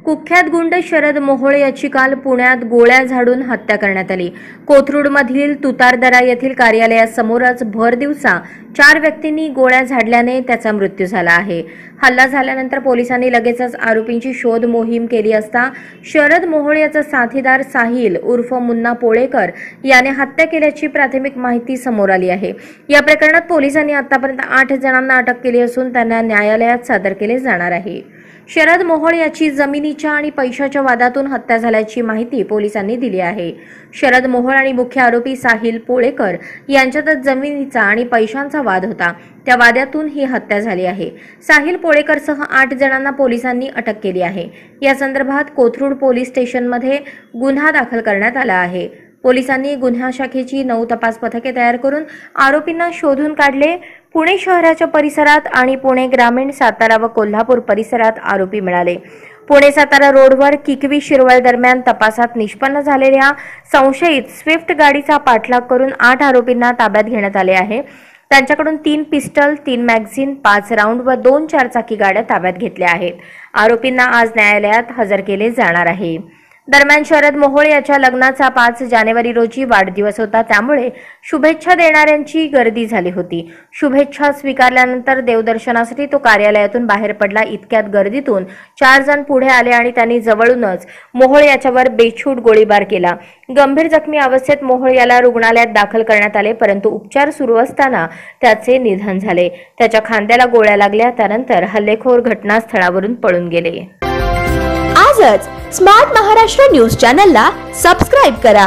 कुख्यात गुंड शरद मोहोळ याची काल पुण्यात गोळ्या झाडून हत्या करण्यात आली। कोथरूडमधील तुतारदरा येथील कार्यालयासमोरच भर दिवसा 4 व्यक्तींनी गोळ्या झाडल्याने त्याचा मृत्यू झाला आहे। हल्ला झाल्यानंतर पोलिसांनी लगेचच आरोपींची शोध मोहीम केली असता शरद मोहोळ याचा साथीदार साहिल उर्फ मुन्ना पोळेकर याने हत्या केल्याची प्राथमिक माहिती समोर आली आहे। या प्रकरणात पोलिसांनी आतापर्यंत 8 जणांना अटक केली असून त्यांना न्यायालयात सादर केले जाणार आहे। शरद मोहोळ याची जमिनीच्या आणि पैशाच्या वादातून हत्या झाल्याची माहिती पोलिसांनी दिली आहे। शरद मोहोळ आणि मुख्य आरोपी साहिल पोळेकर यांच्यात जमिनीचा आणि पैशांचा वाद होता। त्या वादातून ही हत्या झाली आहे। साहिल पोळेकरसह 8 जणांना पोलिसांनी अटक केली आहे। या संदर्भात कोथरूड पोलीस स्टेशनमध्ये गुन्हा दाखल करण्यात आला आहे। पोलिसांनी गुन्हा शाखेची 9 तपास पथके तयार करून आरोपींना शोधून काढले। पुणे शहराच्या परिसरात आणि पुणे ग्रामीण, सातारा व कोल्हापूर परिसरात आरोपी मिळाले। पुणे सातारा रोडवर किकवी शिरवळ दरम्यान तपासात निष्पन्न झालेल्या संशयित स्विफ्ट गाडीचा पाठलाग करून 8 आरोपींना ताब्यात घेण्यात आले आहे। त्यांच्याकडून 3 पिस्टल, 3 मॅगझिन, 5 राऊंड व 2 चारचाकी गाड्या ताब्यात घेतल्या आहेत। आरोपींना आज न्यायालयात हजर केले जाणार आहे। दरम्यान शरद मोहोळ याच्या लग्नाचा 5 जानेवारी रोजी वाढदिवस होता, त्यामुळे शुभेच्छा देणाऱ्यांची गर्दी झाली होती। शुभेच्छा स्वीकारल्यानंतर देवदर्शनासाठी तो कार्यालयातून बाहेर पडला। इतक्यात गर्दीतून 4 जण पुढे आले आणि त्यांनी जवळूनच मोहोळ याच्यावर बेछूट गोळीबार केला। गंभीर जखमी अवस्थेत मोहोळ याला रुग्णालयात दाखल करण्यात आले, परंतु उपचार सुरू असताना त्याचे निधन झाले। त्याच्या खांद्याला गोळ्या लागल्या। त्यानंतर हल्लेखोर घटनास्थळावरून पळून गेले। आजच स्मार्ट महाराष्ट्र न्यूज चॅनलला सबस्क्राइब करा।